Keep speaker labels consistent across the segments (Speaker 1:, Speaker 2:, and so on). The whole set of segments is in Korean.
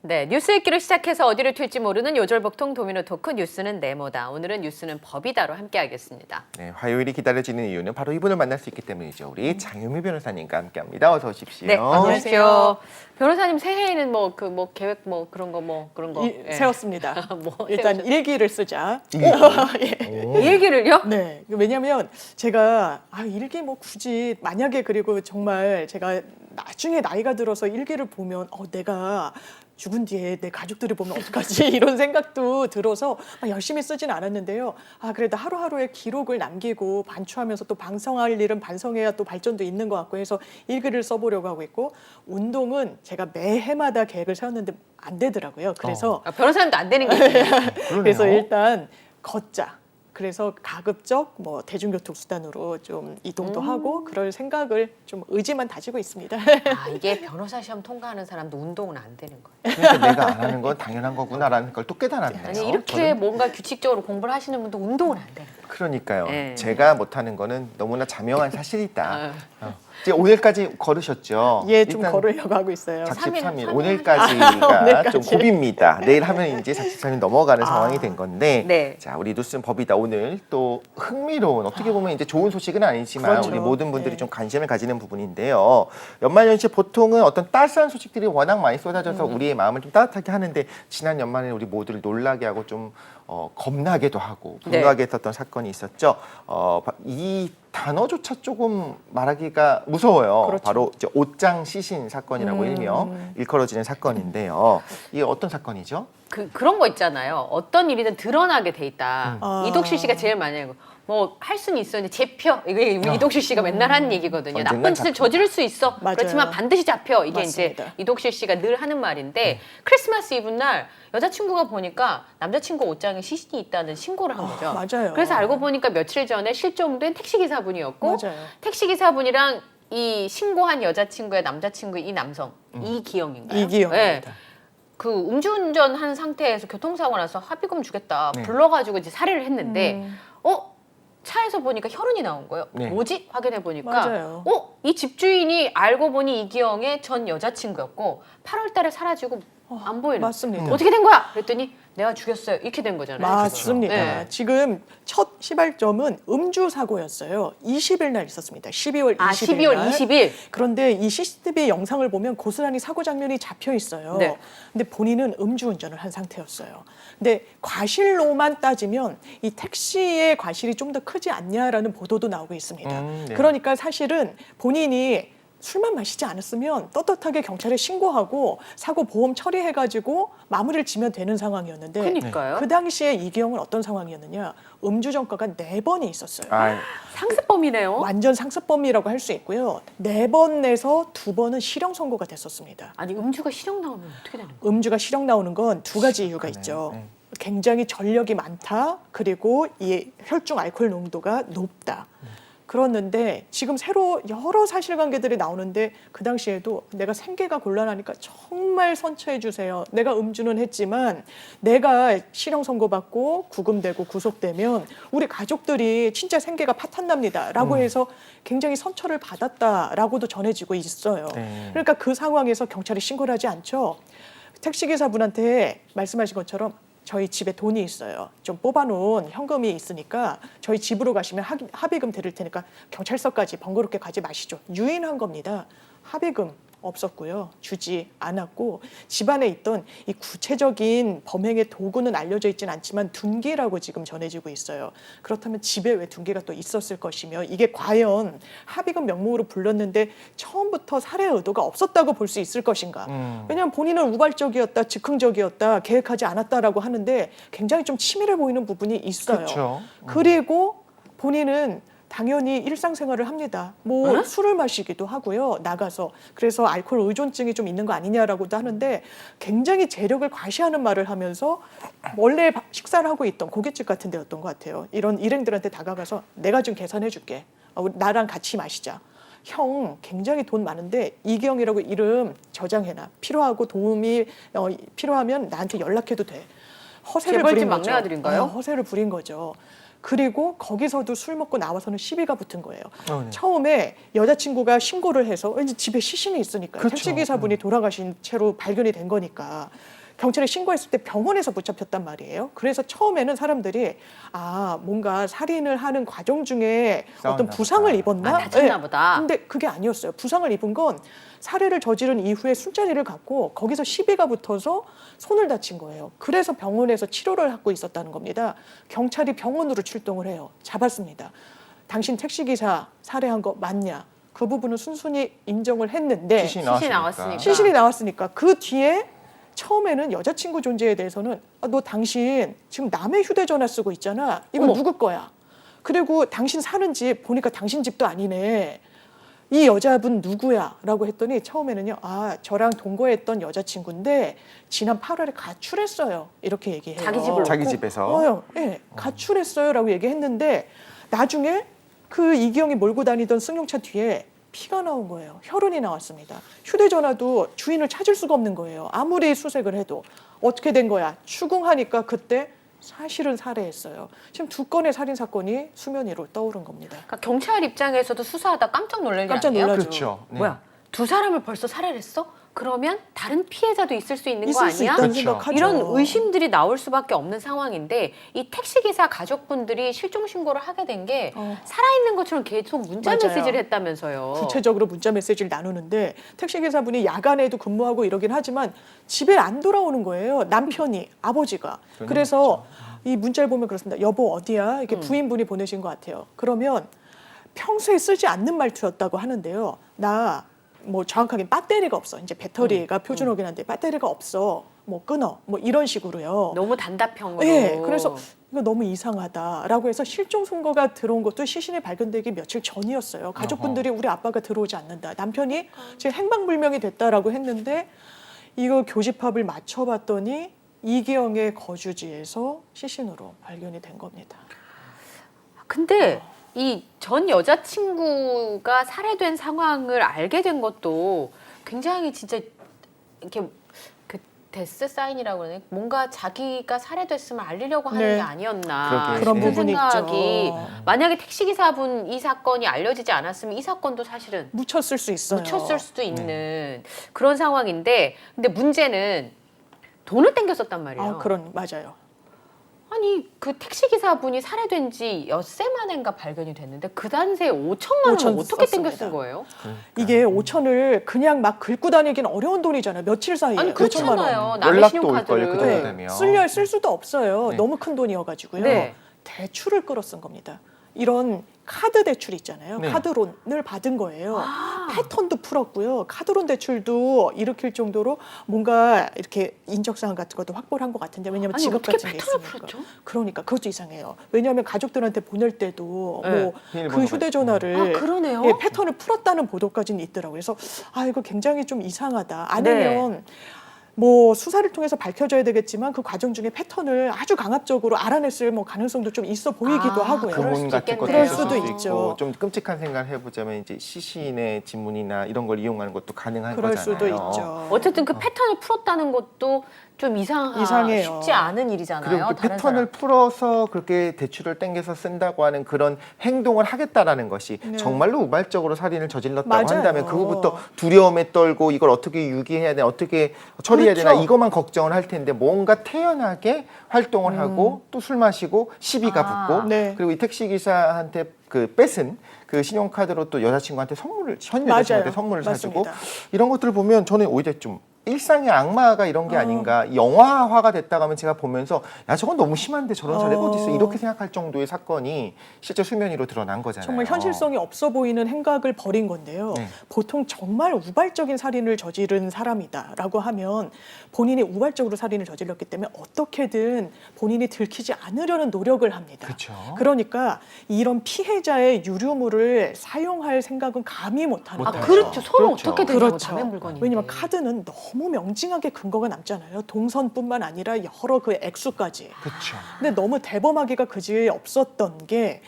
Speaker 1: 네, 뉴스 읽기로 시작해서 어디를 튈지 모르는 요절복통 도미노 토크 뉴스는 네모다. 오늘은 뉴스는 법이다로 함께하겠습니다.
Speaker 2: 네, 화요일이 기다려지는 이유는 바로 이분을 만날 수 있기 때문이죠. 우리 장유미 변호사님과 함께합니다. 어서 오십시오.
Speaker 1: 네, 어서 오십시오. 변호사님 새해에는 계획 그런 거 예.
Speaker 3: 세웠습니다.
Speaker 1: 뭐
Speaker 3: 일단
Speaker 1: 세우셨-
Speaker 3: 일기를 쓰자.
Speaker 1: 일기를요?
Speaker 3: 네, 왜냐하면 제가 일기 굳이 만약에 그리고 정말 제가 나중에 나이가 들어서 일기를 보면 내가 죽은 뒤에 내 가족들이 보면 어떡하지 이런 생각도 들어서 열심히 쓰진 않았는데요. 그래도 하루하루의 기록을 남기고 반추하면서 또 반성할 일은 반성해야 또 발전도 있는 것 같고 해서 일기를 써보려고 하고 있고, 운동은 제가 매해마다 계획을 세웠는데 안 되더라고요. 그래서
Speaker 1: 변호사님도 안 되는 게 있네요.
Speaker 3: 그래서 일단 걷자. 그래서 가급적 대중교통 수단으로 좀 이동도 하고 그럴 생각을 좀 의지만 다지고 있습니다.
Speaker 1: 이게 변호사 시험 통과하는 사람도 운동은 안 되는 거예요.
Speaker 2: 그러니까 내가 안 하는 건 당연한 거구나라는 걸 또 깨달았네요.
Speaker 1: 아니 이렇게
Speaker 2: 저는.
Speaker 1: 뭔가 규칙적으로 공부를 하시는 분도 운동은 안 되는 거예요.
Speaker 2: 그러니까요.
Speaker 1: 네.
Speaker 2: 제가 못하는 거는 너무나 자명한 사실이다.
Speaker 1: 아유.
Speaker 2: 이제 오늘까지 걸으셨죠?
Speaker 3: 예, 좀
Speaker 2: 일단
Speaker 3: 걸으려고 하고 있어요.
Speaker 2: 작십 3일,
Speaker 1: 3일
Speaker 2: 오늘까지가
Speaker 3: 오늘까지.
Speaker 2: 좀 고비입니다. 내일 하면 이제 작십 3일 넘어가는 상황이 된 건데,
Speaker 1: 네.
Speaker 2: 자, 우리 뉴스는 법이다. 오늘 또 흥미로운, 어떻게 보면 이제 좋은 소식은 아니지만
Speaker 3: 그렇죠.
Speaker 2: 우리 모든 분들이
Speaker 3: 네.
Speaker 2: 좀 관심을 가지는 부분인데요. 연말연시 보통은 어떤 따스한 소식들이 워낙 많이 쏟아져서 우리의 마음을 좀 따뜻하게 하는데, 지난 연말에는 우리 모두를 놀라게 하고 좀 겁나게도 하고 분노하게 했었던 사건이 있었죠. 이 단어조차 조금 말하기가 무서워요.
Speaker 3: 그렇죠.
Speaker 2: 바로 이제 옷장 시신 사건이라고 일명 일컬어지는 사건인데요. 이게 어떤 사건이죠?
Speaker 1: 그런 거 있잖아요. 어떤 일이든 드러나게 돼 있다. 이독실 씨가 제일 많이 하고 할 수는 있었는데 잡혀. 이게 우리 이독실 씨가 맨날 하는 얘기거든요.
Speaker 2: 언젠간
Speaker 1: 나쁜 짓을
Speaker 2: 잡혀.
Speaker 1: 저지를 수 있어.
Speaker 3: 맞아요.
Speaker 1: 그렇지만 반드시 잡혀. 이게
Speaker 3: 맞습니다.
Speaker 1: 이제 이독실 씨가 늘 하는 말인데, 크리스마스 이브 날 여자친구가 보니까 남자친구 옷장에 시신이 있다는 신고를 한 거죠.
Speaker 3: 맞아요.
Speaker 1: 그래서 알고 보니까 며칠 전에 실종된 택시기사분이었고,
Speaker 3: 맞아요.
Speaker 1: 택시기사분이랑 이 신고한 여자친구의 남자친구의 이 남성 이기영인가요?
Speaker 3: 이기영입니다.
Speaker 1: 네. 그 음주운전 한 상태에서 교통사고 나서 합의금 주겠다
Speaker 2: 네.
Speaker 1: 불러가지고 이제 살해를 했는데 차에서 보니까 혈흔이 나온 거예요.
Speaker 2: 네.
Speaker 1: 뭐지? 확인해 보니까
Speaker 3: 맞아요.
Speaker 1: 이 집주인이 알고 보니 이기영의 전 여자친구였고 8월 달에 사라지고 안 보이는.
Speaker 3: 맞습니다.
Speaker 1: 어떻게 된 거야? 그랬더니 내가 죽였어요. 이렇게 된 거잖아요.
Speaker 3: 맞습니다.
Speaker 1: 네.
Speaker 3: 지금 첫 시발점은 음주 사고였어요. 20일 날 있었습니다. 12월 20일
Speaker 1: 12월
Speaker 3: 날.
Speaker 1: 20일.
Speaker 3: 그런데 이 CCTV 영상을 보면 고스란히 사고 장면이 잡혀 있어요.
Speaker 1: 네.
Speaker 3: 근데 본인은 음주운전을 한 상태였어요. 근데 과실로만 따지면 이 택시의 과실이 좀 더 크지 않냐라는 보도도 나오고 있습니다.
Speaker 2: 네.
Speaker 3: 그러니까 사실은 본인이 술만 마시지 않았으면 떳떳하게 경찰에 신고하고 사고 보험 처리해가지고 마무리를 지면 되는 상황이었는데,
Speaker 1: 그러니까요.
Speaker 3: 그 당시에 이기영은 어떤 상황이었느냐? 음주 전과가 4번이 있었어요.
Speaker 1: 상습범이네요.
Speaker 3: 완전 상습범이라고 할 수 있고요. 4번 내서 2번은 실형 선고가 됐었습니다.
Speaker 1: 아니 음주가 실형 나오면 어떻게 되는 거예요?
Speaker 3: 음주가 실형 나오는 건 두 가지 이유가 있죠.
Speaker 2: 네.
Speaker 3: 굉장히 전력이 많다. 그리고 이 혈중 알코올 농도가 높다. 그렇는데 지금 새로 여러 사실관계들이 나오는데, 그 당시에도 내가 생계가 곤란하니까 정말 선처해 주세요. 내가 음주는 했지만 내가 실형 선고받고 구금되고 구속되면 우리 가족들이 진짜 생계가 파탄납니다. 라고 해서 굉장히 선처를 받았다라고도 전해지고 있어요.
Speaker 2: 네.
Speaker 3: 그러니까 그 상황에서 경찰이 신고를 하지 않죠. 택시기사분한테 말씀하신 것처럼 저희 집에 돈이 있어요. 좀 뽑아놓은 현금이 있으니까 저희 집으로 가시면 합의금 드릴 테니까 경찰서까지 번거롭게 가지 마시죠. 유인한 겁니다. 합의금 없었고요. 주지 않았고, 집안에 있던 이 구체적인 범행의 도구는 알려져 있지는 않지만 둔기라고 지금 전해지고 있어요. 그렇다면 집에 왜 둔기가 또 있었을 것이며, 이게 과연 합의금 명목으로 불렀는데 처음부터 살해 의도가 없었다고 볼 수 있을 것인가. 왜냐하면 본인은 우발적이었다, 즉흥적이었다, 계획하지 않았다라고 하는데 굉장히 좀 치밀해 보이는 부분이 있어요.
Speaker 2: 그렇죠.
Speaker 3: 그리고 본인은 당연히 일상생활을 합니다. 술을 마시기도 하고요. 나가서. 그래서 알코올 의존증이 좀 있는 거 아니냐라고도 하는데, 굉장히 재력을 과시하는 말을 하면서 원래 식사를 하고 있던 고깃집 같은 데였던 것 같아요. 이런 일행들한테 다가가서 내가 좀 계산해 줄게. 나랑 같이 마시자. 형 굉장히 돈 많은데 이기영이라고 이름 저장해놔. 필요하고 도움이 필요하면 나한테 연락해도 돼. 허세를
Speaker 1: 재벌집
Speaker 3: 부린
Speaker 1: 막내
Speaker 3: 거죠.
Speaker 1: 아들인가요?
Speaker 3: 허세를 부린 거죠. 그리고 거기서도 술 먹고 나와서는 시비가 붙은 거예요.
Speaker 2: 네.
Speaker 3: 처음에 여자친구가 신고를 해서 왠지 집에 시신이 있으니까
Speaker 2: 그렇죠.
Speaker 3: 택시기사분이 돌아가신 채로 발견이 된 거니까 경찰에 신고했을 때 병원에서 붙잡혔단 말이에요. 그래서 처음에는 사람들이 뭔가 살인을 하는 과정 중에 어떤
Speaker 2: 싸웠나
Speaker 3: 부상을
Speaker 2: 보다.
Speaker 3: 입었나?
Speaker 1: 다쳤나 보다.
Speaker 3: 근데 그게 아니었어요. 부상을 입은 건 살해를 저지른 이후에 술자리를 갖고 거기서 시비가 붙어서 손을 다친 거예요. 그래서 병원에서 치료를 받고 있었다는 겁니다. 경찰이 병원으로 출동을 해요. 잡았습니다. 당신 택시기사 살해한 거 맞냐? 그 부분은 순순히 인정을 했는데
Speaker 2: 시신이
Speaker 1: 시신이
Speaker 2: 나왔으니까.
Speaker 1: 나왔으니까.
Speaker 3: 시신이 나왔으니까 그 뒤에 처음에는 여자친구 존재에 대해서는 너 당신 지금 남의 휴대전화 쓰고 있잖아. 이거
Speaker 1: 어머.
Speaker 3: 누구 거야? 그리고 당신 사는 집 보니까 당신 집도 아니네. 이 여자분 누구야? 라고 했더니 처음에는요. 저랑 동거했던 여자친구인데 지난 8월에 가출했어요. 이렇게 얘기해요.
Speaker 1: 자기 집으로.
Speaker 2: 자기 집에서.
Speaker 3: 네, 가출했어요. 라고 얘기했는데 나중에 그 이기영이 몰고 다니던 승용차 뒤에 피가 나온 거예요. 혈흔이 나왔습니다. 휴대전화도 주인을 찾을 수가 없는 거예요. 아무리 수색을 해도. 어떻게 된 거야? 추궁하니까 그때 사실은 살해했어요. 지금 2건의 살인 사건이 수면 위로 떠오른 겁니다.
Speaker 1: 그러니까 경찰 입장에서도 수사하다 깜짝 놀랄 일
Speaker 3: 깜짝
Speaker 1: 아니에요?
Speaker 3: 놀라죠.
Speaker 2: 그렇죠. 네.
Speaker 1: 뭐야? 두 사람을 벌써 살해를 했어? 그러면 다른 피해자도 있을 수 있는 거
Speaker 3: 있을 수
Speaker 1: 아니야?
Speaker 3: 있다는
Speaker 2: 그렇죠.
Speaker 3: 생각하죠.
Speaker 1: 이런 의심들이 나올 수밖에 없는 상황인데 이 택시기사 가족분들이 실종 신고를 하게 된 게 살아있는 것처럼 계속 문자
Speaker 3: 맞아요.
Speaker 1: 메시지를 했다면서요.
Speaker 3: 구체적으로 문자 메시지를 나누는데 택시기사분이 야간에도 근무하고 이러긴 하지만 집에 안 돌아오는 거예요. 남편이, 아버지가. 그래서 이 문자를 보면 그렇습니다. 여보 어디야? 이렇게 부인분이 보내신 것 같아요. 그러면 평소에 쓰지 않는 말투였다고 하는데요. 나 뭐 정확하게 배터리가 없어. 이제 배터리가 표준어긴 한데 배터리가 없어. 뭐 끊어. 뭐 이런 식으로요.
Speaker 1: 너무 단답형으로.
Speaker 3: 네, 그래서 이거 너무 이상하다라고 해서 실종 신고가 들어온 것도 시신이 발견되기 며칠 전이었어요. 가족분들이 우리 아빠가 들어오지 않는다. 남편이 지금 행방불명이 됐다라고 했는데 이거 교집합을 맞춰봤더니 이기영의 거주지에서 시신으로 발견이 된 겁니다.
Speaker 1: 근데 이 전 여자친구가 살해된 상황을 알게 된 것도 굉장히 진짜 이렇게 그 데스 사인이라고 그러네. 뭔가 자기가 살해됐으면 알리려고 하는
Speaker 3: 네.
Speaker 1: 게 아니었나
Speaker 2: 그러게.
Speaker 3: 그런
Speaker 1: 싶은
Speaker 3: 부분이
Speaker 1: 생각이
Speaker 3: 있죠.
Speaker 1: 만약에 택시기사분 이 사건이 알려지지 않았으면 이 사건도 사실은
Speaker 3: 묻혔을 수 있어요.
Speaker 1: 묻혔을 수도 있는 그런 상황인데 근데 문제는 돈을 땡겼었단 말이에요.
Speaker 3: 맞아요.
Speaker 1: 아니 그 택시기사분이 살해된 지 엿새 만인가 발견이 됐는데 그 당시에 5천만 원을
Speaker 3: 5천
Speaker 1: 어떻게
Speaker 3: 썼습니다.
Speaker 1: 땡겨 쓴 거예요?
Speaker 3: 이게 5천을 그냥 막 긁고 다니기는 어려운 돈이잖아요. 며칠 사이에
Speaker 1: 아니
Speaker 3: 5천만 원.
Speaker 1: 그렇잖아요. 남의
Speaker 2: 연락도 올 걸요,
Speaker 1: 신용카드를.
Speaker 2: 그 정도 되면.
Speaker 3: 쓸 수도 없어요.
Speaker 2: 네.
Speaker 3: 너무 큰 돈이어가지고요.
Speaker 1: 네.
Speaker 3: 대출을 끌어 쓴 겁니다. 이런 카드 대출 있잖아요.
Speaker 2: 네.
Speaker 3: 카드론을 받은 거예요. 패턴도 풀었고요. 카드론 대출도 일으킬 정도로 뭔가 이렇게 인적사항 같은 것도 확보를 한 것 같은데 왜냐하면
Speaker 1: 아니,
Speaker 3: 지급
Speaker 1: 어떻게
Speaker 3: 같은 게
Speaker 1: 패턴을
Speaker 3: 있으니까.
Speaker 1: 풀었죠?
Speaker 3: 그러니까 그것도 이상해요. 왜냐하면 가족들한테 보낼 때도
Speaker 1: 네.
Speaker 3: 뭐 그
Speaker 2: 비밀번호가
Speaker 3: 휴대전화를
Speaker 1: 아 그러네요.
Speaker 3: 예, 패턴을 풀었다는 보도까지는 있더라고요. 그래서 이거 굉장히 좀 이상하다. 아니면 뭐 수사를 통해서 밝혀져야 되겠지만 그 과정 중에 패턴을 아주 강압적으로 알아냈을 뭐 가능성도 좀 있어 보이기도 하고요.
Speaker 1: 그럴
Speaker 2: 구문
Speaker 1: 수도
Speaker 2: 같은 것도
Speaker 1: 있겠네요.
Speaker 2: 있을
Speaker 3: 그럴 수도
Speaker 2: 수도
Speaker 3: 있죠.
Speaker 2: 있고 좀 끔찍한 생각을 해보자면 이제 시신의 지문이나 이런 걸 이용하는 것도 가능한
Speaker 3: 그럴
Speaker 2: 거잖아요.
Speaker 3: 수도 있죠.
Speaker 1: 어쨌든 그 패턴을 풀었다는 것도 좀
Speaker 3: 이상해요.
Speaker 1: 쉽지 않은 일이잖아요.
Speaker 2: 그리고 그
Speaker 1: 다른
Speaker 2: 패턴을
Speaker 1: 사람.
Speaker 2: 풀어서 그렇게 대출을 땡겨서 쓴다고 하는 그런 행동을 하겠다라는 것이
Speaker 3: 네.
Speaker 2: 정말로 우발적으로 살인을 저질렀다고
Speaker 3: 맞아요.
Speaker 2: 한다면 그거부터 두려움에 떨고 이걸 어떻게 유기해야 되나 어떻게 처리해야 되나
Speaker 3: 그렇죠.
Speaker 2: 이것만 걱정을 할 텐데 뭔가 태연하게 활동을 하고 또 술 마시고 시비가 붙고
Speaker 3: 네.
Speaker 2: 그리고 이 택시기사한테 그 뺏은 그 신용카드로 또 여자친구한테 현 여자친구한테
Speaker 3: 맞아요.
Speaker 2: 선물을 사주고
Speaker 3: 맞습니다.
Speaker 2: 이런 것들을 보면 저는 오히려 좀 일상의 악마가 이런 게 아닌가 영화화가 됐다고 하면 제가 보면서 야 저건 너무 심한데 저런 사례가 어디 있어 이렇게 생각할 정도의 사건이 실제 수면 위로 드러난 거잖아요.
Speaker 3: 정말 현실성이 없어 보이는 행각을 벌인 건데요.
Speaker 2: 네.
Speaker 3: 보통 정말 우발적인 살인을 저지른 사람이다라고 하면 본인이 우발적으로 살인을 저질렀기 때문에 어떻게든 본인이 들키지 않으려는 노력을 합니다.
Speaker 2: 그렇죠.
Speaker 3: 그러니까 이런 피해자의 유류물을 사용할 생각은 감히 못하는
Speaker 1: 아
Speaker 3: 거죠.
Speaker 1: 그렇죠. 손은
Speaker 2: 그렇죠.
Speaker 1: 어떻게 되냐고
Speaker 3: 그렇죠.
Speaker 1: 남의 물건인데.
Speaker 3: 왜냐면 카드는 너무 명징하게 근거가 남잖아요. 동선뿐만 아니라 여러 그 액수까지.
Speaker 2: 그렇죠.
Speaker 3: 근데 너무 대범하기가 그지 없었던 게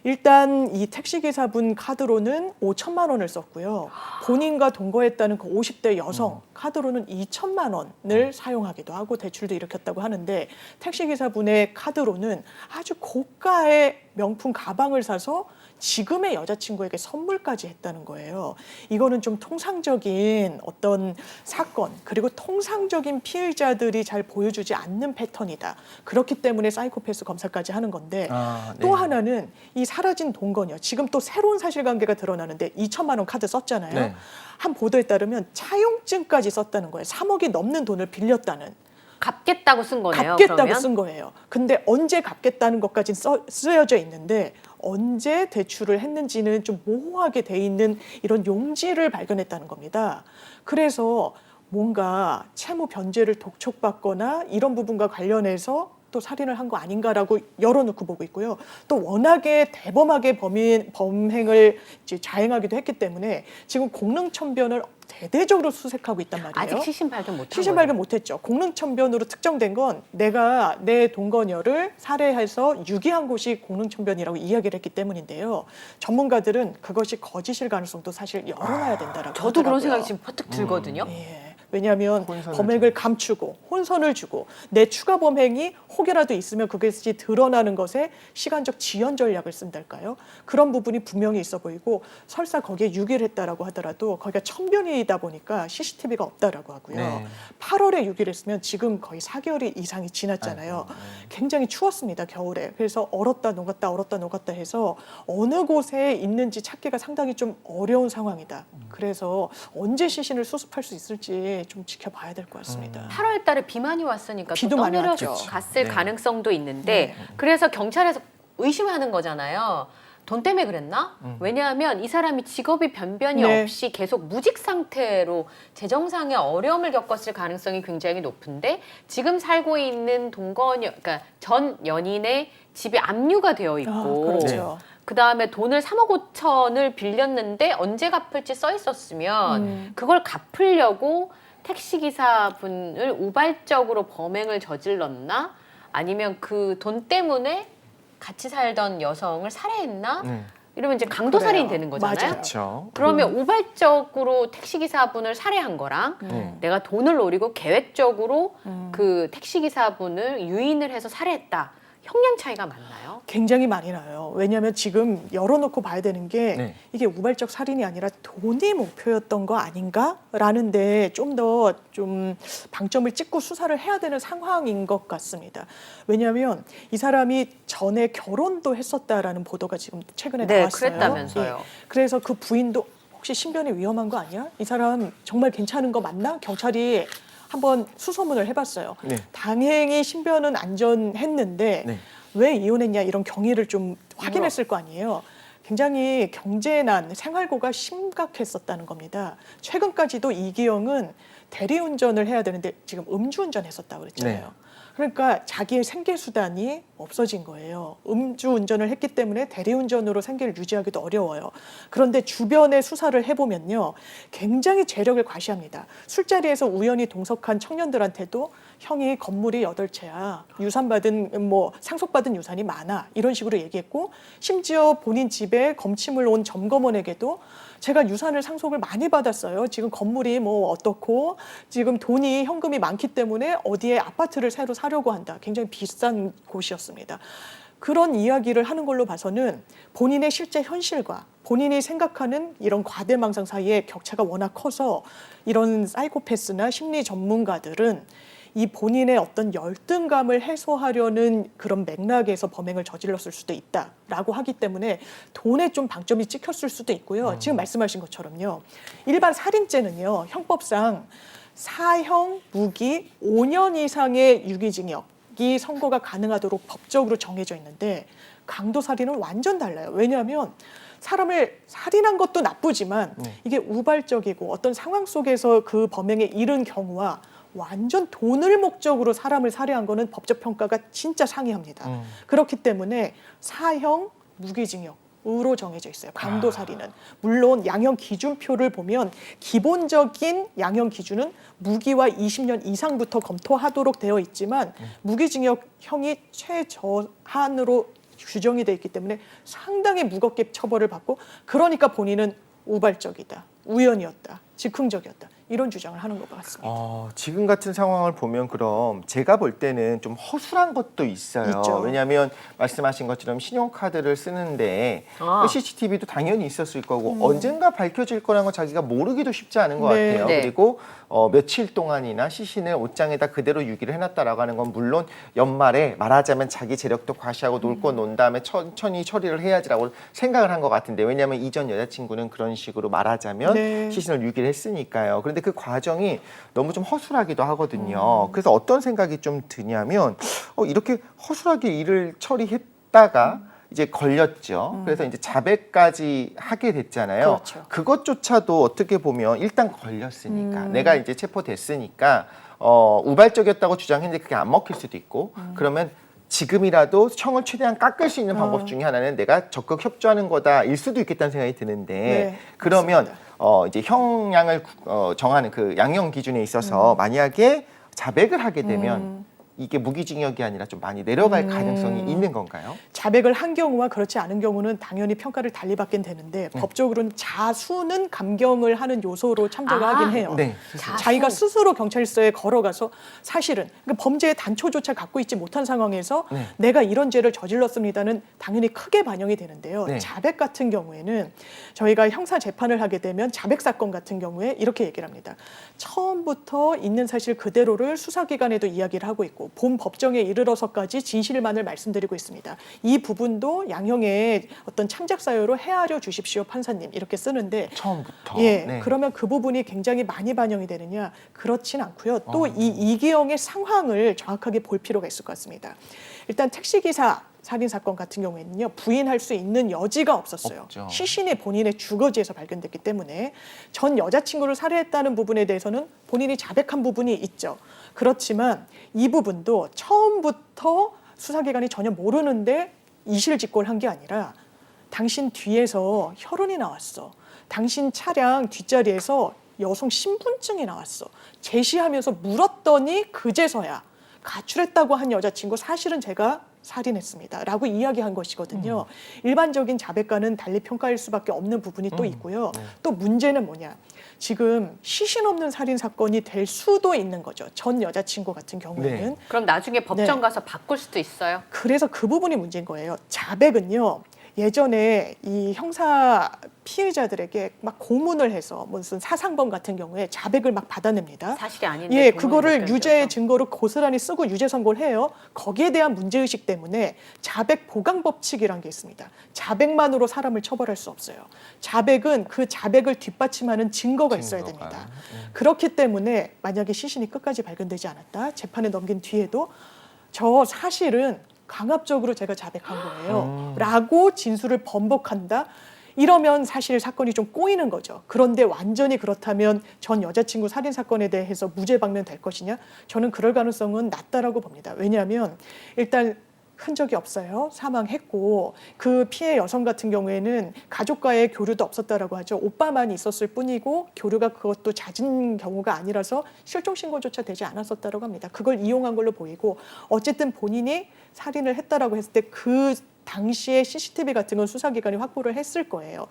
Speaker 3: 일단 이 택시기사분 카드로는 5천만 원을 썼고요. 본인과 동거했다는 그 50대 여성 카드로는 2천만 원을 사용하기도 하고 대출도 일으켰다고 하는데 택시기사분의 카드로는 아주 고가의 명품 가방을 사서 지금의 여자친구에게 선물까지 했다는 거예요. 이거는 좀 통상적인 어떤 사건 그리고 통상적인 피의자들이 잘 보여주지 않는 패턴이다. 그렇기 때문에 사이코패스 검사까지 하는 건데 또 하나는 이 사라진 동거녀. 지금 또 새로운 사실관계가 드러나는데 2천만 원 카드 썼잖아요.
Speaker 2: 네.
Speaker 3: 한 보도에 따르면 차용증까지 썼다는 거예요. 3억이 넘는 돈을 빌렸다는.
Speaker 1: 갚겠다고 쓴 거네요.
Speaker 3: 갚겠다고
Speaker 1: 그러면?
Speaker 3: 쓴 거예요. 근데 언제 갚겠다는 것까지는 쓰여져 있는데 언제 대출을 했는지는 좀 모호하게 돼 있는 이런 용지를 발견했다는 겁니다. 그래서 뭔가 채무 변제를 독촉받거나 이런 부분과 관련해서 또 살인을 한 거 아닌가라고 열어놓고 보고 있고요. 또 워낙에 대범하게 범행을 이제 자행하기도 했기 때문에 지금 공릉천변을 대대적으로 수색하고 있단 말이에요.
Speaker 1: 아직 시신 발견 못한
Speaker 3: 시신
Speaker 1: 거예요.
Speaker 3: 발견 못했죠. 공릉천변으로 특정된 건 내가 내 동거녀를 살해해서 유기한 곳이 공릉천변이라고 이야기를 했기 때문인데요. 전문가들은 그것이 거짓일 가능성도 사실 열어놔야 된다라고
Speaker 1: 저도 그런
Speaker 3: 하더라고요.
Speaker 1: 생각이 지금 퍼뜩 들거든요.
Speaker 3: 예. 왜냐하면
Speaker 2: 혼선을
Speaker 3: 범행을 감추고 혼선을 주고 내 추가 범행이 혹여라도 있으면 그것이 드러나는 것에 시간적 지연 전략을 쓴달까요? 그런 부분이 분명히 있어 보이고 설사 거기에 유기를 했다라고 하더라도 거기가 천변이다 보니까 CCTV가 없다라고 하고요.
Speaker 2: 네.
Speaker 3: 8월에 유기를 했으면 지금 거의 4개월이 이상이 지났잖아요. 굉장히 추웠습니다, 겨울에. 그래서 얼었다 녹았다 해서 어느 곳에 있는지 찾기가 상당히 좀 어려운 상황이다. 그래서 언제 시신을 수습할 수 있을지 좀 지켜봐야 될 것 같습니다.
Speaker 1: 8월 달에 비 많이 왔으니까
Speaker 3: 비도
Speaker 1: 또
Speaker 3: 많이
Speaker 1: 떠내려
Speaker 3: 왔죠.
Speaker 1: 갔을
Speaker 2: 네.
Speaker 1: 가능성도 있는데 그래서 경찰에서 의심하는 거잖아요. 돈 때문에 그랬나? 왜냐하면 이 사람이 직업이 변변이
Speaker 3: 네.
Speaker 1: 없이 계속 무직 상태로 재정상의 어려움을 겪었을 가능성이 굉장히 높은데 지금 살고 있는 동거녀, 그러니까 전 연인의 집이 압류가 되어 있고
Speaker 3: 그렇죠.
Speaker 1: 그다음에 돈을 3억 5천을 빌렸는데 언제 갚을지 써 있었으면 그걸 갚으려고 택시기사분을 우발적으로 범행을 저질렀나? 아니면 그 돈 때문에 같이 살던 여성을 살해했나? 이러면 이제 강도살인이
Speaker 3: 그래요.
Speaker 1: 되는 거잖아요.
Speaker 3: 맞아요.
Speaker 2: 그렇죠.
Speaker 1: 그러면 우발적으로 택시기사분을 살해한 거랑 내가 돈을 노리고 계획적으로 그 택시기사분을 유인을 해서 살해했다. 형량 차이가 많나요?
Speaker 3: 굉장히 많이 나요. 왜냐하면 지금 열어놓고 봐야 되는 게
Speaker 2: 네.
Speaker 3: 이게 우발적 살인이 아니라 돈이 목표였던 거 아닌가라는데 좀 더 좀 방점을 찍고 수사를 해야 되는 상황인 것 같습니다. 왜냐하면 이 사람이 전에 결혼도 했었다라는 보도가 지금 최근에
Speaker 1: 네,
Speaker 3: 나왔어요.
Speaker 1: 그랬다면서요.
Speaker 3: 예. 그래서 그 부인도 혹시 신변이 위험한 거 아니야? 이 사람 정말 괜찮은 거 맞나? 경찰이 한번 수소문을 해봤어요.
Speaker 2: 네.
Speaker 3: 당연히 신변은 안전했는데
Speaker 2: 네.
Speaker 3: 왜 이혼했냐 이런 경위를 좀 확인했을 거 아니에요. 굉장히 경제난, 생활고가 심각했었다는 겁니다. 최근까지도 이기영은 대리운전을 해야 되는데 지금 음주운전했었다고 그랬잖아요.
Speaker 2: 네.
Speaker 3: 그러니까 자기의 생계수단이 없어진 거예요. 음주운전을 했기 때문에 대리운전으로 생계를 유지하기도 어려워요. 그런데 주변에 수사를 해보면요. 굉장히 재력을 과시합니다. 술자리에서 우연히 동석한 청년들한테도 형이 건물이 8채야. 유산받은, 상속받은 유산이 많아. 이런 식으로 얘기했고 심지어 본인 집에 검침을 온 점검원에게도 제가 유산을 상속을 많이 받았어요. 지금 건물이 어떻고 지금 돈이 현금이 많기 때문에 어디에 아파트를 새로 사려고 한다. 굉장히 비싼 곳이었습니다. 그런 이야기를 하는 걸로 봐서는 본인의 실제 현실과 본인이 생각하는 이런 과대망상 사이에 격차가 워낙 커서 이런 사이코패스나 심리 전문가들은 이 본인의 어떤 열등감을 해소하려는 그런 맥락에서 범행을 저질렀을 수도 있다라고 하기 때문에 돈에 좀 방점이 찍혔을 수도 있고요. 지금 말씀하신 것처럼요. 일반 살인죄는요. 형법상 사형, 무기, 5년 이상의 유기징역이 선고가 가능하도록 법적으로 정해져 있는데 강도살인은 완전 달라요. 왜냐하면 사람을 살인한 것도 나쁘지만 이게 우발적이고 어떤 상황 속에서 그 범행에 이른 경우와 완전 돈을 목적으로 사람을 살해한 거는 법적 평가가 진짜 상이합니다. 그렇기 때문에 사형, 무기징역으로 정해져 있어요. 강도살인은. 물론 양형 기준표를 보면 기본적인 양형 기준은 무기와 20년 이상부터 검토하도록 되어 있지만 무기징역형이 최저한으로 규정이 되어 있기 때문에 상당히 무겁게 처벌을 받고 그러니까 본인은 우발적이다, 우연이었다, 즉흥적이었다. 이런 주장을 하는 것 같습니다.
Speaker 2: 지금 같은 상황을 보면 그럼 제가 볼 때는 좀 허술한 것도 있어요.
Speaker 3: 있죠.
Speaker 2: 왜냐하면 말씀하신 것처럼 신용카드를 쓰는데
Speaker 1: 아.
Speaker 2: CCTV도 당연히 있었을 거고 언젠가 밝혀질 거라는 걸 자기가 모르기도 쉽지 않은 것
Speaker 3: 네.
Speaker 2: 같아요.
Speaker 1: 네.
Speaker 2: 그리고 며칠 동안이나 시신을 옷장에다 그대로 유기를 해놨다라고 하는 건 물론 연말에 말하자면 자기 재력도 과시하고 놀 거 논 다음에 천천히 처리를 해야지라고 생각을 한 것 같은데 왜냐하면 이전 여자친구는 그런 식으로 말하자면
Speaker 3: 네.
Speaker 2: 시신을 유기를 했으니까요. 그런데 그 과정이 너무 좀 허술하기도 하거든요. 그래서 어떤 생각이 좀 드냐면 이렇게 허술하게 일을 처리했다가 이제 걸렸죠. 그래서 이제 자백까지 하게 됐잖아요.
Speaker 3: 그렇죠.
Speaker 2: 그것조차도 어떻게 보면 일단 걸렸으니까 내가 이제 체포됐으니까 우발적이었다고 주장했는데 그게 안 먹힐 수도 있고 그러면 지금이라도 형을 최대한 깎을 수 있는 방법 중에 하나는 내가 적극 협조하는 거다일 수도 있겠다는 생각이 드는데
Speaker 3: 네,
Speaker 2: 그러면
Speaker 3: 맞습니다.
Speaker 2: 이제 형량을 정하는 그 양형 기준에 있어서 만약에 자백을 하게 되면 이게 무기징역이 아니라 좀 많이 내려갈 가능성이 있는 건가요?
Speaker 3: 자백을 한 경우와 그렇지 않은 경우는 당연히 평가를 달리 받긴 되는데 법적으로는 자수는 감경을 하는 요소로 참조가 하긴 해요.
Speaker 2: 네.
Speaker 3: 자기가 스스로 경찰서에 걸어가서 사실은 그러니까 범죄의 단초조차 갖고 있지 못한 상황에서 내가 이런 죄를 저질렀습니다는 당연히 크게 반영이 되는데요.
Speaker 2: 네.
Speaker 3: 자백 같은 경우에는 저희가 형사 재판을 하게 되면 자백 사건 같은 경우에 이렇게 얘기를 합니다. 처음부터 있는 사실 그대로를 수사기관에도 이야기를 하고 있고 본 법정에 이르러서까지 진실만을 말씀드리고 있습니다. 이 부분도 양형의 어떤 참작 사유로 헤아려 주십시오, 판사님 이렇게 쓰는데
Speaker 2: 처음부터.
Speaker 3: 예,
Speaker 2: 네.
Speaker 3: 그러면 그 부분이 굉장히 많이 반영이 되느냐? 그렇진 않고요. 또 이 이기영의 상황을 정확하게 볼 필요가 있을 것 같습니다. 일단 택시기사 살인 사건 같은 경우에는요 부인할 수 있는 여지가 없었어요.
Speaker 2: 없죠.
Speaker 3: 시신이 본인의 주거지에서 발견됐기 때문에 전 여자친구를 살해했다는 부분에 대해서는 본인이 자백한 부분이 있죠. 그렇지만 이 부분도 처음부터 수사기관이 전혀 모르는데 이실직고를 한 게 아니라 당신 뒤에서 혈흔이 나왔어. 당신 차량 뒷자리에서 여성 신분증이 나왔어. 제시하면서 물었더니 그제서야 가출했다고 한 여자친구 사실은 제가 살인했습니다. 라고 이야기한 것이거든요. 일반적인 자백과는 달리 평가할 수밖에 없는 부분이 또 있고요. 또 문제는 뭐냐. 지금 시신 없는 살인 사건이 될 수도 있는 거죠. 전 여자친구 같은 경우에는.
Speaker 2: 네.
Speaker 1: 그럼 나중에 법정
Speaker 3: 네.
Speaker 1: 가서 바꿀 수도 있어요.
Speaker 3: 그래서 그 부분이 문제인 거예요. 자백은요. 예전에 이 형사 피해자들에게 막 고문을 해서 무슨 사상범 같은 경우에 자백을 막 받아냅니다.
Speaker 1: 사실이 아닌데
Speaker 3: 예,
Speaker 1: 동물이
Speaker 3: 그거를
Speaker 1: 느껴져서.
Speaker 3: 유죄 증거로 고스란히 쓰고 유죄 선고를 해요. 거기에 대한 문제의식 때문에 자백 보강 법칙이란 게 있습니다. 자백만으로 사람을 처벌할 수 없어요. 자백은 그 자백을 뒷받침하는 증거가 있어야
Speaker 2: 증거가.
Speaker 3: 됩니다. 그렇기 때문에 만약에 시신이 끝까지 발견되지 않았다. 재판에 넘긴 뒤에도 저 사실은 강압적으로 제가 자백한 거예요. 라고 진술을 번복한다. 이러면 사실 사건이 좀 꼬이는 거죠. 그런데 완전히 그렇다면 전 여자친구 살인 사건에 대해서 무죄 방면될 것이냐? 저는 그럴 가능성은 낮다라고 봅니다. 왜냐하면 일단 흔적이 없어요. 사망했고 그 피해 여성 같은 경우에는 가족과의 교류도 없었다라고 하죠. 오빠만 있었을 뿐이고 교류가 그것도 잦은 경우가 아니라서 실종 신고조차 되지 않았었다라고 합니다. 그걸 이용한 걸로 보이고 어쨌든 본인이 살인을 했다라고 했을 때 그 당시에 CCTV 같은 건 수사기관이 확보를 했을 거예요.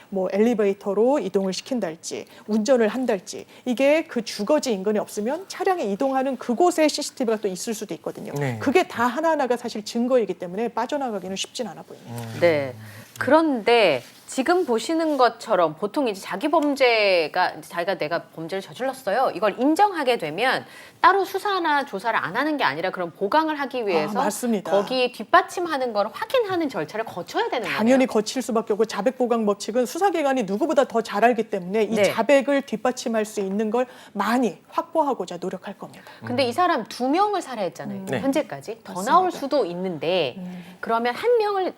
Speaker 3: 뭐 엘리베이터로 이동을 시킨달지 운전을 한달지 이게 그 주거지 인근에 없으면 차량이 이동하는 그곳에 CCTV가 또 있을 수도 있거든요.
Speaker 2: 네.
Speaker 3: 그게 다 하나하나가 사실 증거이기 때문에 빠져나가기는 쉽진 않아 보입니다.
Speaker 1: 네. 그런데 지금 보시는 것처럼 보통 이제 자기 범죄가 이제 자기가 내가 범죄를 저질렀어요. 이걸 인정하게 되면 따로 수사나 조사를 안 하는 게 아니라 그런 보강을 하기 위해서
Speaker 3: 맞습니다.
Speaker 1: 거기 뒷받침하는 걸 확인하는 절차를 거쳐야 되는 거예요.
Speaker 3: 당연히 거칠 수밖에 없고 자백 보강 법칙은 수사기관이 누구보다 더 잘 알기 때문에 이
Speaker 1: 네.
Speaker 3: 자백을 뒷받침할 수 있는 걸 많이 확보하고자 노력할 겁니다.
Speaker 1: 근데 이 사람 2명을 살해했잖아요.
Speaker 2: 네.
Speaker 1: 현재까지. 더
Speaker 3: 맞습니다.
Speaker 1: 나올 수도 있는데 그러면 1명을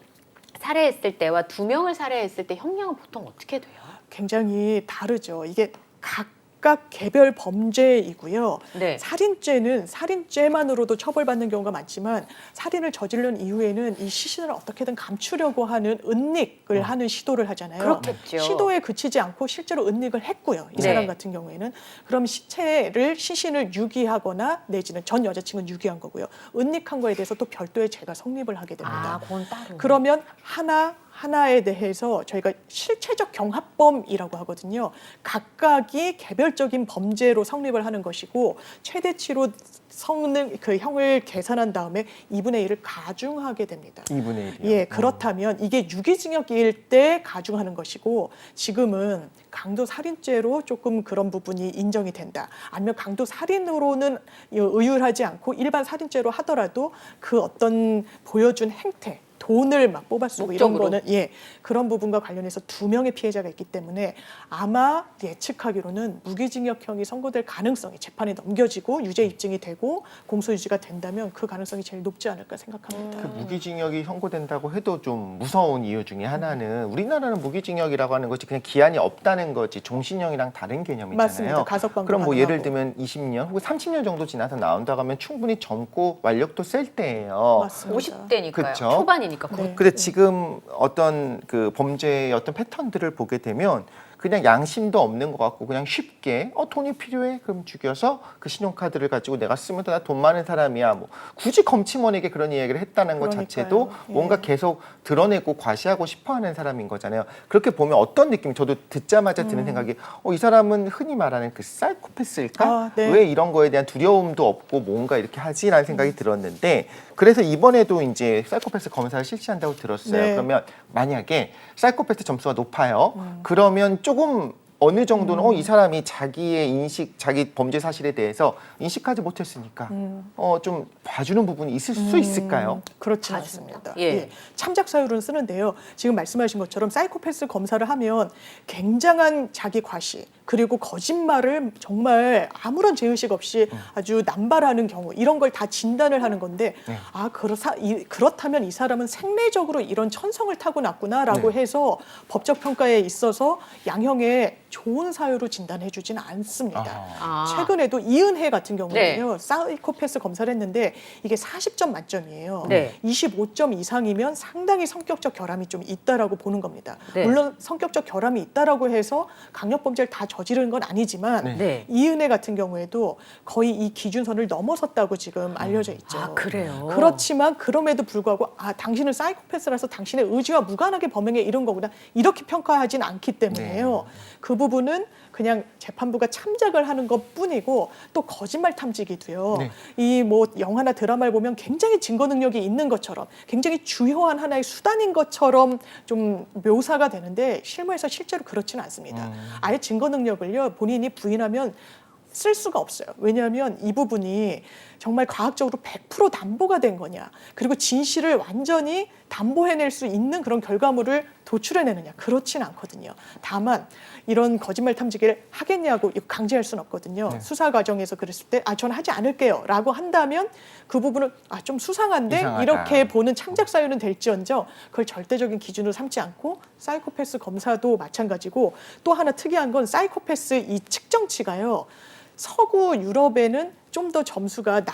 Speaker 1: 살해했을 때와 2명을 살해했을 때 형량은 보통 어떻게 돼요?
Speaker 3: 굉장히 다르죠. 이게 각각 개별 범죄이고요.
Speaker 1: 네.
Speaker 3: 살인죄는 살인죄만으로도 처벌받는 경우가 많지만 살인을 저지른 이후에는 이 시신을 어떻게든 감추려고 하는 은닉을 하는 시도를 하잖아요.
Speaker 1: 그렇겠죠.
Speaker 3: 시도에 그치지 않고 실제로 은닉을 했고요. 이
Speaker 1: 네.
Speaker 3: 사람 같은 경우에는. 그럼 시신을 유기하거나 내지는 전 여자친구는 유기한 거고요. 은닉한 거에 대해서 또 별도의 죄가 성립을 하게 됩니다.
Speaker 1: 아, 그건 따로.
Speaker 3: 그러면 하나 하나에 대해서 저희가 실체적 경합범이라고 하거든요. 각각이 개별적인 범죄로 성립을 하는 것이고 최대치로 그 형을 계산한 다음에 2분의 1을 가중하게 됩니다.
Speaker 2: 2분의 1이요.
Speaker 3: 예, 그렇다면 이게 유기징역일 때 가중하는 것이고 지금은 강도살인죄로 조금 그런 부분이 인정이 된다. 아니면 강도살인으로는 의율하지 않고 일반 살인죄로 하더라도 그 어떤 보여준 행태 돈을 막 뽑아 쓰고 이런
Speaker 1: 목적으로.
Speaker 3: 거는 예 그런 부분과 관련해서 2명의 피해자가 있기 때문에 아마 예측하기로는 무기징역형이 선고될 가능성이 재판에 넘겨지고 유죄 입증이 되고 공소유지가 된다면 그 가능성이 제일 높지 않을까 생각합니다.
Speaker 2: 그 무기징역이 선고된다고 해도 좀 무서운 이유 중에 하나는 우리나라는 무기징역이라고 하는 것이 그냥 기한이 없다는 거지 종신형이랑 다른 개념이잖아요.
Speaker 3: 맞습니다. 가석방도
Speaker 2: 그럼 뭐
Speaker 3: 가능하고.
Speaker 2: 예를 들면 20년 혹은 30년 정도 지나서 나온다고 하면 충분히 젊고 완력도 셀 때예요.
Speaker 3: 맞습니다.
Speaker 1: 50대니까요.
Speaker 2: 그쵸?
Speaker 1: 초반이니까.
Speaker 3: 네.
Speaker 2: 근데 지금 어떤 그 범죄의 어떤 패턴들을 보게 되면 그냥 양심도 없는 것 같고 그냥 쉽게 돈이 필요해 그럼 죽여서 그 신용카드를 가지고 내가 쓰면 나 돈 많은 사람이야 뭐 굳이 검침원에게 그런 이야기를 했다는 것
Speaker 3: 그러니까요.
Speaker 2: 자체도
Speaker 3: 예.
Speaker 2: 뭔가 계속 드러내고 과시하고 싶어하는 사람인 거잖아요. 그렇게 보면 어떤 느낌 저도 듣자마자 드는 생각이 이 사람은 흔히 말하는 그 사이코패스일까?
Speaker 3: 아, 네.
Speaker 2: 왜 이런 거에 대한 두려움도 없고 뭔가 이렇게 하지라는 생각이 들었는데 그래서 이번에도 이제 사이코패스 검사를 실시한다고 들었어요.
Speaker 3: 네.
Speaker 2: 그러면 만약에 사이코패스 점수가 높아요. 그러면 조금 어느 정도는 이 사람이 자기의 인식, 자기 범죄 사실에 대해서 인식하지 못했으니까 좀 봐주는 부분이 있을 수 있을까요?
Speaker 3: 그렇지
Speaker 1: 봐준다.
Speaker 3: 않습니다.
Speaker 1: 예.
Speaker 3: 예. 참작 사유로는 쓰는데요. 지금 말씀하신 것처럼 사이코패스 검사를 하면 굉장한 자기 과시 그리고 거짓말을 정말 아무런 죄의식 없이 아주 남발하는 경우 이런 걸 다 진단을 하는 건데
Speaker 2: 네.
Speaker 3: 그렇다면 이 사람은 생리적으로 이런 천성을 타고났구나라고
Speaker 2: 네.
Speaker 3: 해서 법적 평가에 있어서 양형에 좋은 사유로 진단해 주지는 않습니다.
Speaker 1: 아.
Speaker 3: 최근에도 이은혜 같은 경우는요. 사이코패스 검사를 했는데 이게 40점 만점이에요.
Speaker 1: 네.
Speaker 3: 25점 이상이면 상당히 성격적 결함이 좀 있다라고 보는 겁니다.
Speaker 1: 네.
Speaker 3: 물론 성격적 결함이 있다라고 해서 강력 범죄를 다 저지르는 건 아니지만
Speaker 2: 네.
Speaker 1: 네.
Speaker 3: 이은혜 같은 경우에도 거의 이 기준선을 넘어섰다고 지금 알려져 있죠.
Speaker 1: 아, 그래요?
Speaker 3: 그렇지만 그럼에도 불구하고 당신은 사이코패스라서 당신의 의지와 무관하게 범행에 이른 거구나 이렇게 평가하진 않기 때문에요. 그 부분은 그냥 재판부가 참작을 하는 것뿐이고 또 거짓말 탐지기도요.
Speaker 2: 네.
Speaker 3: 이 뭐 영화나 드라마를 보면 굉장히 증거 능력이 있는 것처럼 굉장히 주요한 하나의 수단인 것처럼 좀 묘사가 되는데 실무에서 실제로 그렇지는 않습니다. 아예 증거 능력을요 본인이 부인하면 쓸 수가 없어요. 왜냐하면 이 부분이 정말 과학적으로 100% 담보가 된 거냐 그리고 진실을 완전히 담보해낼 수 있는 그런 결과물을 도출해내느냐 그렇진 않거든요. 다만 이런 거짓말 탐지기를 하겠냐고 강제할 수는 없거든요.
Speaker 2: 네.
Speaker 3: 수사 과정에서 그랬을 때 저는 하지 않을게요 라고 한다면 그 부분은 좀 수상한데
Speaker 2: 이상하다.
Speaker 3: 이렇게 보는 참작 사유는 될지언정 그걸 절대적인 기준으로 삼지 않고 사이코패스 검사도 마찬가지고 또 하나 특이한 건 사이코패스 이 측정치가요. 서구 유럽에는 좀 더 점수가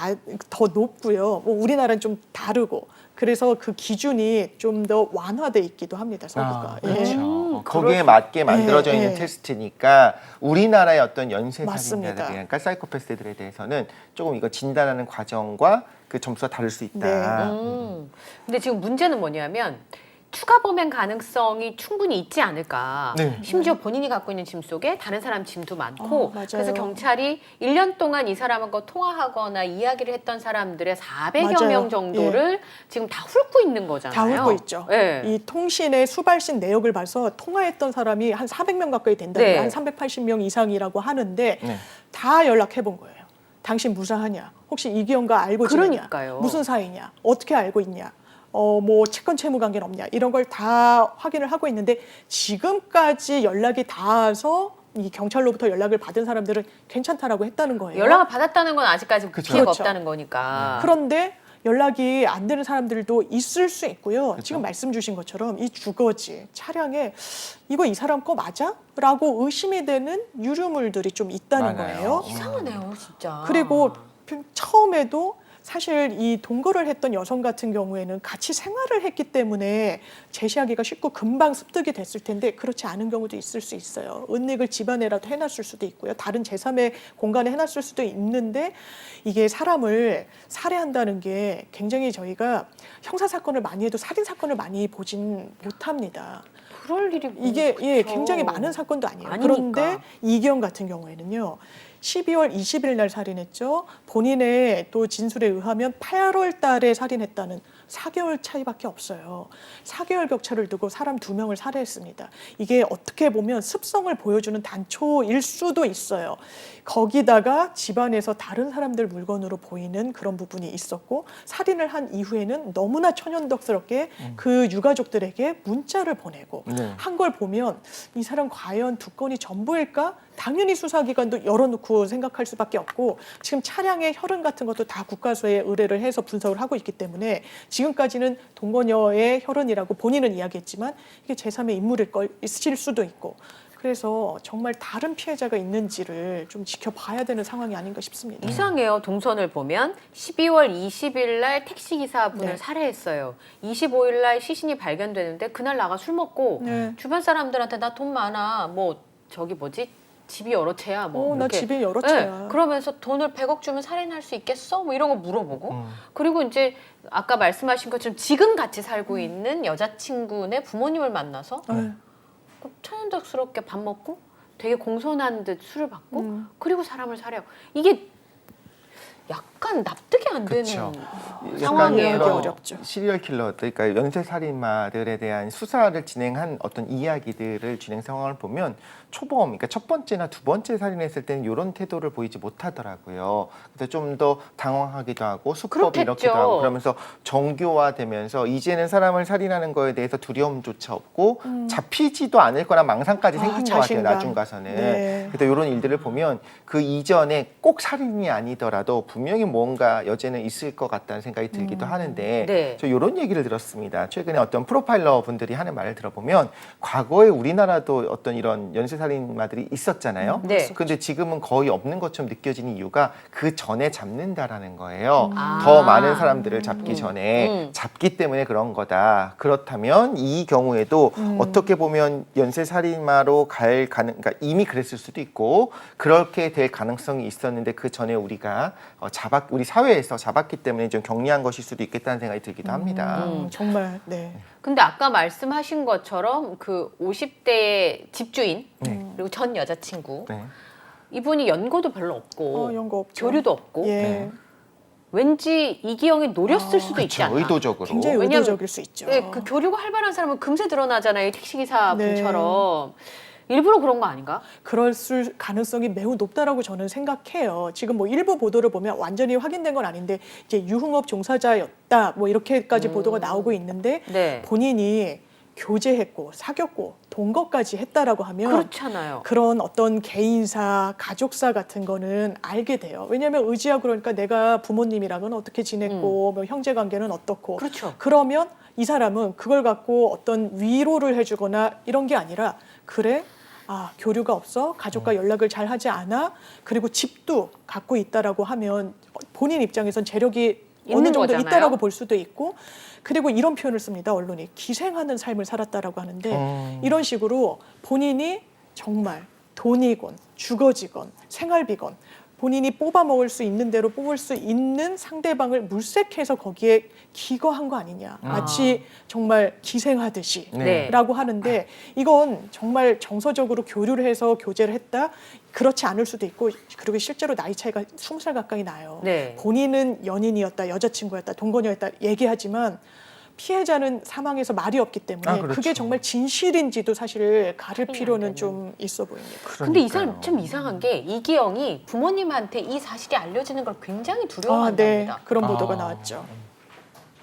Speaker 3: 더 높고요. 뭐 우리나라는 좀 다르고 그래서 그 기준이 좀 더 완화돼 있기도 합니다. 서구가.
Speaker 2: 그렇죠.
Speaker 3: 예.
Speaker 2: 거기에 맞게 만들어져
Speaker 3: 예,
Speaker 2: 있는
Speaker 3: 예.
Speaker 2: 테스트니까 우리나라의 어떤 연쇄
Speaker 3: 맞습니다.
Speaker 2: 살인자들이 그러니까 사이코패스들에 대해서는 조금 이거 진단하는 과정과 그 점수가 다를 수 있다.
Speaker 1: 근데 지금 문제는 뭐냐면 추가 범행 가능성이 충분히 있지 않을까.
Speaker 2: 네.
Speaker 1: 심지어 본인이 갖고 있는 짐 속에 다른 사람 짐도 많고
Speaker 3: 맞아요.
Speaker 1: 그래서 경찰이 1년 동안 이 사람하고 통화하거나 이야기를 했던 사람들의 400여
Speaker 3: 맞아요.
Speaker 1: 명 정도를 지금 다 훑고 있는 거잖아요.
Speaker 3: 다 훑고 있죠.
Speaker 1: 예.
Speaker 3: 이 통신의 수발신 내역을 봐서 통화했던 사람이 한 400명 가까이 된다고요.
Speaker 1: 네.
Speaker 3: 한 380명 이상이라고 하는데
Speaker 2: 네.
Speaker 3: 다 연락해 본 거예요. 당신 무사하냐? 혹시 이기영과 알고 지내냐?
Speaker 1: 그러니까요.
Speaker 3: 무슨 사이냐? 어떻게 알고 있냐? 뭐 채권 채무 관계는 없냐? 이런 걸 다 확인을 하고 있는데 지금까지 연락이 닿아서 이 경찰로부터 연락을 받은 사람들은 괜찮다라고 했다는 거예요.
Speaker 1: 연락을 받았다는 건 아직까지
Speaker 2: 그쵸.
Speaker 1: 피해가
Speaker 3: 그렇죠.
Speaker 1: 없다는 거니까.
Speaker 3: 그런데 연락이 안 되는 사람들도 있을 수 있고요.
Speaker 2: 그렇죠.
Speaker 3: 지금 말씀 주신 것처럼 이 주거지 차량에 이거 이 사람 거 맞아? 라고 의심이 되는 유류물들이 좀 있다는
Speaker 2: 많아요.
Speaker 3: 거예요.
Speaker 1: 이상하네요, 진짜.
Speaker 3: 그리고 처음에도 사실 이 동거를 했던 여성 같은 경우에는 같이 생활을 했기 때문에 제시하기가 쉽고 금방 습득이 됐을 텐데 그렇지 않은 경우도 있을 수 있어요. 은닉을 집안에라도 해놨을 수도 있고요. 다른 제3의 공간에 해놨을 수도 있는데 이게 사람을 살해한다는 게 굉장히 저희가 형사사건을 많이 해도 살인사건을 많이 보진 못합니다.
Speaker 1: 그럴 일이
Speaker 3: 이게
Speaker 1: 그렇죠.
Speaker 3: 굉장히 많은 사건도 아니에요.
Speaker 1: 아니니까.
Speaker 3: 그런데 이기영 같은 경우에는요. 12월 20일 날 살인했죠. 본인의 또 진술에 의하면 8월 달에 살인했다는 4개월 차이밖에 없어요. 4개월 격차를 두고 사람 2명을 살해했습니다. 이게 어떻게 보면 습성을 보여주는 단초일 수도 있어요. 거기다가 집안에서 다른 사람들 물건으로 보이는 그런 부분이 있었고 살인을 한 이후에는 너무나 천연덕스럽게 그 유가족들에게 문자를 보내고
Speaker 2: 네.
Speaker 3: 한 걸 보면 이 사람 과연 두 건이 전부일까? 당연히 수사기관도 열어놓고 생각할 수밖에 없고 지금 차량의 혈흔 같은 것도 다 국가서에 의뢰를 해서 분석을 하고 있기 때문에 지금까지는 동거녀의 혈흔이라고 본인은 이야기했지만 이게 제3의 인물일 있을 수도 있고 그래서 정말 다른 피해자가 있는지를 좀 지켜봐야 되는 상황이 아닌가 싶습니다.
Speaker 1: 이상해요. 동선을 보면 12월 20일 날 택시기사분을
Speaker 3: 네.
Speaker 1: 살해했어요. 25일 날 시신이 발견되는데 그날 나가 술 먹고
Speaker 3: 네.
Speaker 1: 주변 사람들한테 나 돈 많아. 뭐 저기 뭐지? 집이 여러 채야. 뭐
Speaker 3: 나
Speaker 1: 이렇게.
Speaker 3: 집에 여러
Speaker 1: 네,
Speaker 3: 채야.
Speaker 1: 그러면서 돈을 100억 주면 살인할 수 있겠어? 뭐 이런 거 물어보고. 그리고 이제 아까 말씀하신 것처럼 지금 같이 살고 있는 여자친구네 부모님을 만나서
Speaker 3: 네.
Speaker 1: 천연덕스럽게 밥 먹고 되게 공손한 듯 술을 받고 그리고 사람을 살해하고 이게 약간 납득이 안 되는
Speaker 2: 그쵸.
Speaker 1: 상황이에요.
Speaker 2: 그런
Speaker 3: 어렵죠.
Speaker 2: 시리얼 킬러들, 그러니까 연쇄 살인마들에 대한 수사를 진행한 어떤 이야기들을 진행 상황을 보면 초범, 그러니까 첫 번째나 두 번째 살인했을 때는 이런 태도를 보이지 못하더라고요. 그래서 좀 더 당황하기도 하고 수법이
Speaker 1: 그렇겠죠.
Speaker 2: 이렇기도 하고 그러면서 정교화되면서 이제는 사람을 살인하는 거에 대해서 두려움조차 없고 잡히지도 않을 거나 망상까지 생긴 것 같아요.
Speaker 3: 자신감.
Speaker 2: 나중 가서는.
Speaker 3: 네.
Speaker 2: 그래서 이런 일들을 보면 그 이전에 꼭 살인이 아니더라도 분명히 뭔가 여지는 있을 것 같다는 생각이 들기도 하는데
Speaker 1: 네.
Speaker 2: 저 이런 얘기를 들었습니다. 최근에 어떤 프로파일러 분들이 하는 말을 들어보면 과거에 우리나라도 어떤 이런 연쇄살인마들이 있었잖아요.
Speaker 1: 네.
Speaker 2: 근데 지금은 거의 없는 것처럼 느껴지는 이유가 그 전에 잡는다라는 거예요.
Speaker 1: 아.
Speaker 2: 더 많은 사람들을 잡기 전에
Speaker 1: 음.
Speaker 2: 잡기 때문에 그런 거다. 그렇다면 이 경우에도 어떻게 보면 연쇄살인마로 갈 가능, 그러니까 이미 그랬을 수도 있고 그렇게 될 가능성이 있었는데 그 전에 우리가 우리 사회에서 잡았기 때문에 좀 경미한 것일 수도 있겠다는 생각이 들기도 합니다.
Speaker 3: 정말 네.
Speaker 1: 근데 아까 말씀하신 것처럼 그 50대의 집주인 그리고 전 여자친구
Speaker 2: 네.
Speaker 1: 이분이 연고도 별로 없고
Speaker 3: 연고 없죠.
Speaker 1: 교류도 없고
Speaker 3: 예.
Speaker 2: 네.
Speaker 1: 왠지 이기영이 노렸을 수도 있지
Speaker 2: 그렇죠.
Speaker 1: 않나.
Speaker 2: 의도적으로.
Speaker 3: 굉장히
Speaker 1: 왜냐면-
Speaker 3: 의도적일 수 있죠.
Speaker 1: 네, 그 교류가 활발한 사람은 금세 드러나잖아요. 택시기사
Speaker 3: 네.
Speaker 1: 분처럼. 일부러 그런 거 아닌가?
Speaker 3: 그럴 가능성이 매우 높다라고 저는 생각해요. 지금 뭐 일부 보도를 보면 완전히 확인된 건 아닌데 이제 유흥업 종사자였다 뭐 이렇게까지 보도가 나오고 있는데
Speaker 1: 네.
Speaker 3: 본인이 교제했고 사귀었고 동거까지 했다라고 하면
Speaker 1: 그렇잖아요.
Speaker 3: 그런 어떤 개인사, 가족사 같은 거는 알게 돼요. 왜냐하면 의지하고 그러니까 내가 부모님이랑은 어떻게 지냈고 뭐 형제 관계는 어떻고
Speaker 1: 그렇죠.
Speaker 3: 그러면 이 사람은 그걸 갖고 어떤 위로를 해주거나 이런 게 아니라 그래? 교류가 없어? 가족과 연락을 잘 하지 않아? 그리고 집도 갖고 있다라고 하면 본인 입장에선 재력이 어느
Speaker 1: 있는
Speaker 3: 정도
Speaker 1: 거잖아요.
Speaker 3: 있다라고 볼 수도 있고 그리고 이런 표현을 씁니다. 언론이 기생하는 삶을 살았다라고 하는데 이런 식으로 본인이 정말 돈이건 주거지건 생활비건 본인이 뽑아 먹을 수 있는 대로 뽑을 수 있는 상대방을 물색해서 거기에 기거한 거 아니냐. 마치 정말 기생하듯이
Speaker 1: 네.
Speaker 3: 라고 하는데 이건 정말 정서적으로 교류를 해서 교제를 했다. 그렇지 않을 수도 있고 그리고 실제로 나이 차이가 20살 가까이 나요.
Speaker 1: 네.
Speaker 3: 본인은 연인이었다, 여자친구였다, 동거녀였다 얘기하지만 피해자는 사망해서 말이 없기 때문에
Speaker 2: 그렇죠.
Speaker 3: 그게 정말 진실인지도 사실 가릴
Speaker 1: 확인이 안
Speaker 3: 필요는
Speaker 1: 되는.
Speaker 3: 좀 있어 보입니다.
Speaker 1: 근데 이 사람 좀 이상한 게 이기영이 부모님한테 이 사실이 알려지는 걸 굉장히
Speaker 3: 네.
Speaker 1: 두려워한답니다.
Speaker 3: 그런 보도가 나왔죠.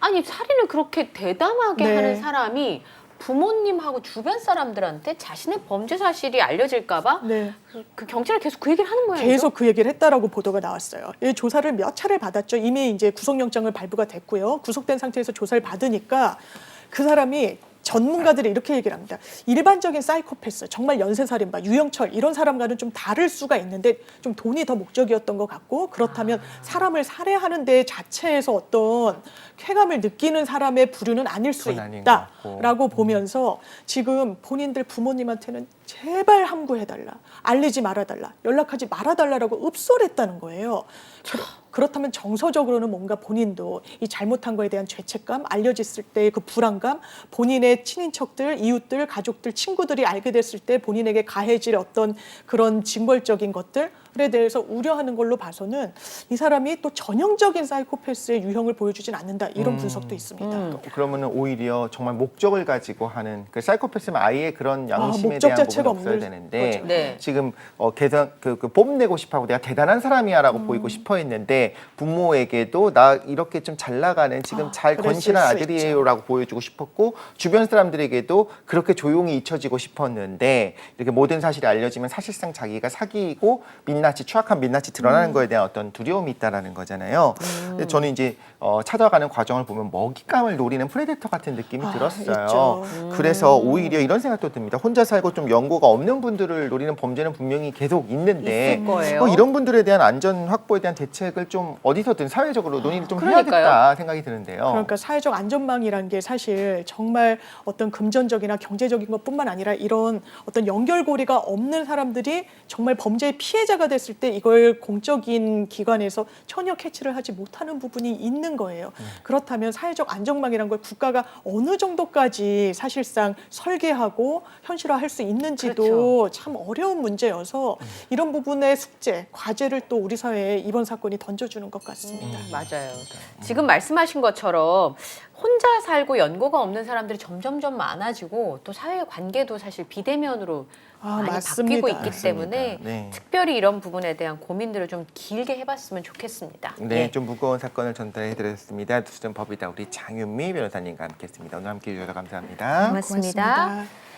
Speaker 1: 아니 살인을 그렇게 대담하게
Speaker 3: 네.
Speaker 1: 하는 사람이 부모님하고 주변 사람들한테 자신의 범죄 사실이 알려질까봐
Speaker 3: 네.
Speaker 1: 그 경찰에 계속 그 얘기를 하는 거예요.
Speaker 3: 계속 그 얘기를 했다라고 보도가 나왔어요. 이 조사를 몇 차례를 받았죠. 이미 이제 구속영장을 발부가 됐고요. 구속된 상태에서 조사를 받으니까 그 사람이 전문가들이 이렇게 얘기를 합니다. 일반적인 사이코패스, 정말 연쇄살인마, 유영철 이런 사람과는 좀 다를 수가 있는데 좀 돈이 더 목적이었던 것 같고 그렇다면 사람을 살해하는 데 자체에서 어떤 쾌감을 느끼는 사람의 부류는 아닐 수
Speaker 2: 그건 아닌 것 같고.
Speaker 3: 있다라고 보면서 지금 본인들 부모님한테는 제발 함구해달라, 알리지 말아달라, 연락하지 말아달라라고 읍소했다는 거예요. 그렇다면 정서적으로는 뭔가 본인도 이 잘못한 거에 대한 죄책감, 알려졌을 때의 그 불안감, 본인의 친인척들, 이웃들, 가족들, 친구들이 알게 됐을 때 본인에게 가해질 어떤 그런 징벌적인 것들에 대해서 우려하는 걸로 봐서는 이 사람이 또 전형적인 사이코패스의 유형을 보여주진 않는다 이런 분석도 있습니다.
Speaker 2: 그러면은 오히려 정말 목적을 가지고 하는 그 사이코패스면 아예 그런 양심에
Speaker 3: 목적
Speaker 2: 대한
Speaker 3: 자체가
Speaker 2: 부분이 없어야
Speaker 3: 없는
Speaker 2: 되는데
Speaker 3: 거죠.
Speaker 1: 네.
Speaker 2: 지금 개선 그 뽐내고 싶어하고 내가 대단한 사람이야라고 보이고 싶어 했는데 부모에게도 나 이렇게 좀 잘 나가는 지금 잘
Speaker 3: 그랬을
Speaker 2: 건실한
Speaker 3: 수
Speaker 2: 아들이에요라고 보여주고 싶었고 주변 사람들에게도 그렇게 조용히 잊혀지고 싶었는데 이렇게 모든 사실이 알려지면 사실상 자기가 사기이고 민낯이 추악한 민낯이 드러나는 거에 대한 어떤 두려움이 있다라는 거잖아요. 근데 저는 이제 찾아가는 과정을 보면 먹잇감을 노리는 프레데터 같은 느낌이 들었어요.
Speaker 3: 있죠.
Speaker 2: 그래서 오히려 이런 생각도 듭니다. 혼자 살고 좀 연고가 없는 분들을 노리는 범죄는 분명히 계속 있는데
Speaker 1: 있을 거예요.
Speaker 2: 이런 분들에 대한 안전 확보에 대한 대책을 좀 어디서든 사회적으로 논의를 좀
Speaker 1: 그러니까요.
Speaker 2: 해야겠다 생각이 드는데요.
Speaker 3: 그러니까 사회적 안전망이라는 게 사실 정말 어떤 금전적이나 경제적인 것뿐만 아니라 이런 어떤 연결고리가 없는 사람들이 정말 범죄의 피해자가 됐을 때 이걸 공적인 기관에서 전혀 캐치를 하지 못하는 부분이 있는 거예요. 그렇다면 사회적 안전망이라는 걸 국가가 어느 정도까지 사실상 설계하고 현실화할 수 있는지도
Speaker 1: 그렇죠.
Speaker 3: 참 어려운 문제여서 이런 부분의 숙제, 과제를 또 우리 사회에 이번 사건이 던져주는 것 같습니다.
Speaker 1: 맞아요. 지금 말씀하신 것처럼 혼자 살고 연고가 없는 사람들이 점점점 많아지고 또 사회 관계도 사실 비대면으로 많이
Speaker 3: 맞습니다.
Speaker 1: 바뀌고 있기
Speaker 2: 맞습니다.
Speaker 1: 때문에
Speaker 2: 네.
Speaker 1: 특별히 이런 부분에 대한 고민들을 좀 길게 해봤으면 좋겠습니다.
Speaker 2: 네,
Speaker 1: 예.
Speaker 2: 좀 무거운 사건을 전달해드렸습니다. 수전 법이다 우리 장윤미 변호사님과 함께했습니다. 오늘 함께해 주셔서 감사합니다.
Speaker 1: 고맙습니다.
Speaker 3: 고맙습니다.